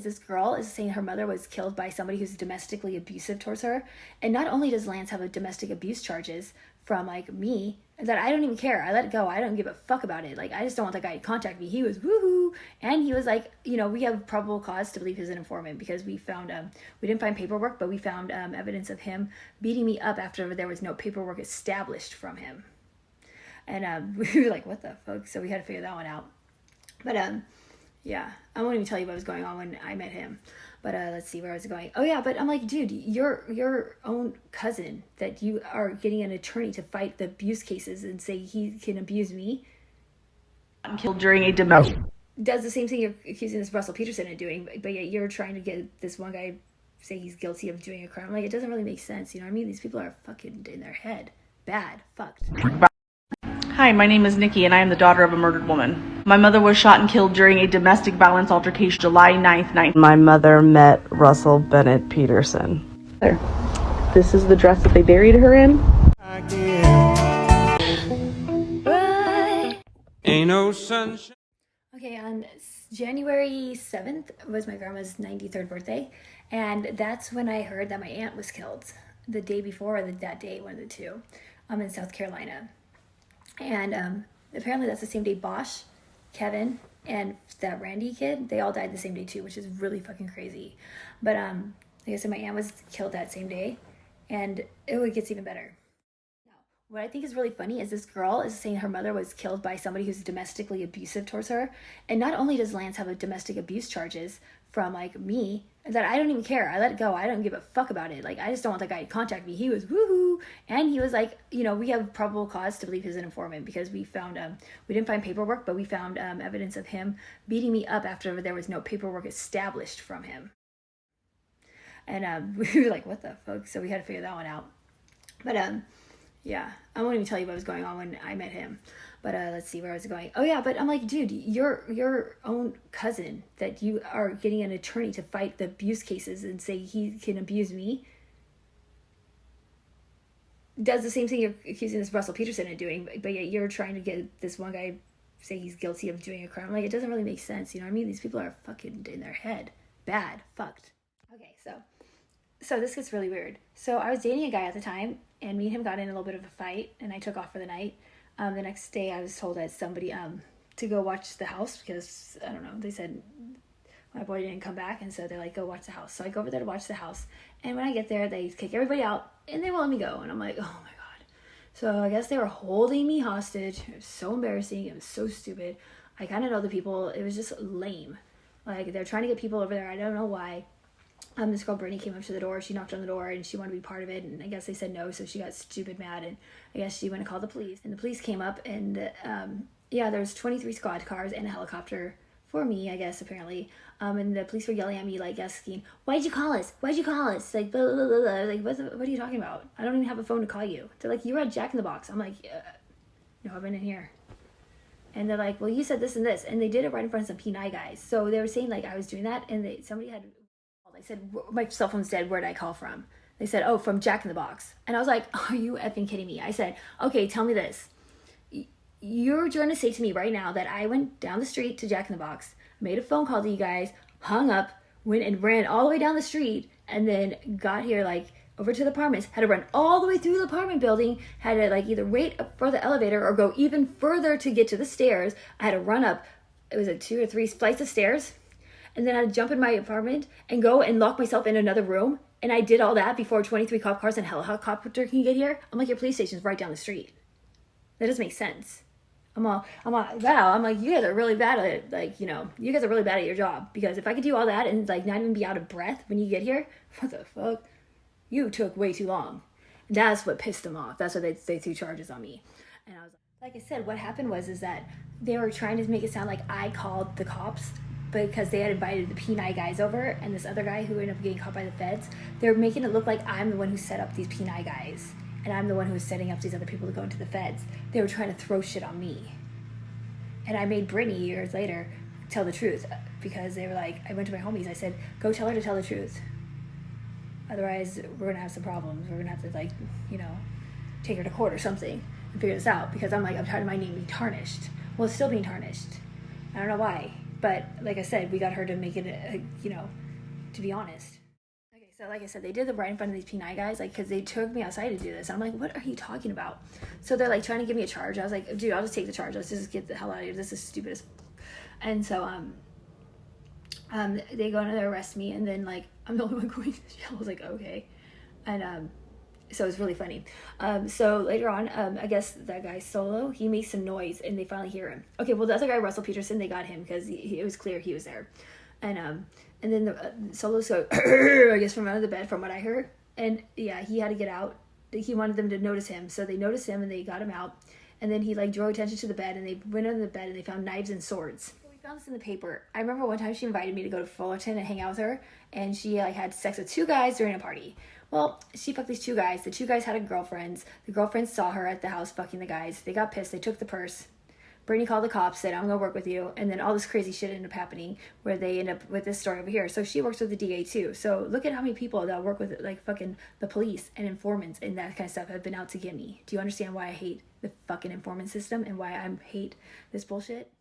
This girl is saying her mother was killed by somebody who's domestically abusive towards her. And not only does Lance have a domestic abuse charges from like me, that I don't even care. I let it go. I don't give a fuck about it. Like, I just don't want that guy to contact me. He was woohoo. And he was like, we have probable cause to believe he's an informant because we found, we didn't find paperwork, but we found evidence of him beating me up after there was no paperwork established from him. And we were like, what the fuck? So we had to figure that one out. But yeah, I won't even tell you what was going on when I met him. But let's see, where I was going. Oh yeah, but I'm like, dude, your own cousin that you are getting an attorney to fight the abuse cases and say he can abuse me. Killed during a domestic. Does the same thing you're accusing this Russell Peterson of doing, but yet you're trying to get this one guy say he's guilty of doing a crime. Like, it doesn't really make sense, you know what I mean? These people are fucking in their head. Bad. Fucked. Hi, my name is Nikki, and I am the daughter of a murdered woman. My mother was shot and killed during a domestic violence altercation July 9th. My mother met Russell Bennett Peterson. There. This is the dress that they buried her in. Ain't no sunshine. Okay, on January 7th was my grandma's 93rd birthday, and that's when I heard that my aunt was killed. The day before or that day, one of the two, in South Carolina. And apparently that's the same day Bosch, Kevin, and that Randy kid, they all died the same day too, which is really fucking crazy. But like I said, my aunt was killed that same day, and it gets even better. What I think is really funny is this girl is saying her mother was killed by somebody who's domestically abusive towards her. And not only does Lance have a domestic abuse charges from like me, that I don't even care. I let it go. I don't give a fuck about it. Like, I just don't want that guy to contact me. He was woohoo. And he was like, we have probable cause to believe he's an informant because we found, we didn't find paperwork, but we found evidence of him beating me up after there was no paperwork established from him. And we were like, what the fuck? So we had to figure that one out. But yeah, I won't even tell you what was going on when I met him. But let's see, where I was going. Oh yeah, but I'm like, dude, your own cousin that you are getting an attorney to fight the abuse cases and say he can abuse me. Does the same thing you're accusing this Russell Peterson of doing, but yet you're trying to get this one guy say he's guilty of doing a crime. Like, it doesn't really make sense, you know what I mean? These people are fucking in their head. Bad. Fucked. Okay, so this gets really weird. So I was dating a guy at the time, and me and him got in a little bit of a fight, and I took off for the night. The next day I was told that somebody to go watch the house because, I don't know, they said my boy didn't come back, and so they're like, go watch the house. So I go over there to watch the house, and when I get there, they kick everybody out, and they won't let me go, and I'm like, oh my god. So I guess they were holding me hostage. It was so embarrassing. It was so stupid. I kind of know the people. It was just lame. Like, they're trying to get people over there. I don't know why. This girl Brittany came up to the door. She knocked on the door and she wanted to be part of it, and I guess they said no, so she got stupid mad, and I guess she went and called the police, and the police came up, and yeah, there was 23 squad cars and a helicopter for me, I guess, apparently, and the police were yelling at me, like, asking, why'd you call us, like, blah, blah, blah, blah. Like, what are you talking about? I don't even have a phone to call you. They're like, you were at Jack in the Box. I'm like, no, I've been in here. And they're like, well, you said this and this, and they did it right in front of some P9 guys, so they were saying, like, I was doing that, and somebody had... I said, my cell phone's dead. Where'd I call from? They said, oh, from Jack in the Box. And I was like, are you effing kidding me? I said, okay, tell me this. You're trying to say to me right now that I went down the street to Jack in the Box, made a phone call to you guys, hung up, went and ran all the way down the street, and then got here, like, over to the apartments, had to run all the way through the apartment building, had to, like, either wait for the elevator or go even further to get to the stairs. I had to run up, it was 2 or 3 flights of stairs, and then I'd jump in my apartment and go and lock myself in another room. And I did all that before 23 cop cars and helicopter can get here. I'm like, your police station's right down the street. That doesn't make sense. I'm all, wow. I'm like, you guys are really bad at it. Like, you guys are really bad at your job. Because if I could do all that and, like, not even be out of breath when you get here, what the fuck? You took way too long. That's what pissed them off. That's why they threw charges on me. And I was like I said, what happened was that they were trying to make it sound like I called the cops because they had invited the P9 guys over, and this other guy who ended up getting caught by the feds. They were making it look like I'm the one who set up these P9 guys, and I'm the one who was setting up these other people to go into the feds. They were trying to throw shit on me. And I made Brittany, years later, tell the truth, because they were like, I went to my homies, I said, go tell her to tell the truth. Otherwise, we're going to have some problems. We're going to have to, like, take her to court or something and figure this out, because I'm tired of my name being tarnished. Well, it's still being tarnished. I don't know why. But like I said, we got her to make it, to be honest. Okay, so like I said, they did the right in front of these P9 guys, like, because they took me outside to do this. And I'm like, what are you talking about? So they're like trying to give me a charge. I was like, dude, I'll just take the charge. Let's just get the hell out of here. This is stupid as. And so they go and they arrest me, and then like I'm the only one going to jail. I was like, okay. And so it's really funny. So later on, I guess that guy Solo, he makes some noise and they finally hear him. Okay, well the other guy, Russell Peterson, they got him because it was clear he was there. And then the Solo, so I guess from under the bed, from what I heard. And yeah, he had to get out. He wanted them to notice him, so they noticed him and they got him out. And then he like drew attention to the bed, and they went under the bed and they found knives and swords. We found this in the paper. I remember one time she invited me to go to Fullerton and hang out with her, and she like had sex with 2 guys during a party. Well, she fucked these 2 guys. The 2 guys had girlfriends. The girlfriends saw her at the house fucking the guys. They got pissed. They took the purse. Brittany called the cops, said, I'm going to work with you. And then all this crazy shit ended up happening where they end up with this story over here. So she works with the DA too. So look at how many people that work with like fucking the police and informants and that kind of stuff have been out to get me. Do you understand why I hate the fucking informant system and why I hate this bullshit?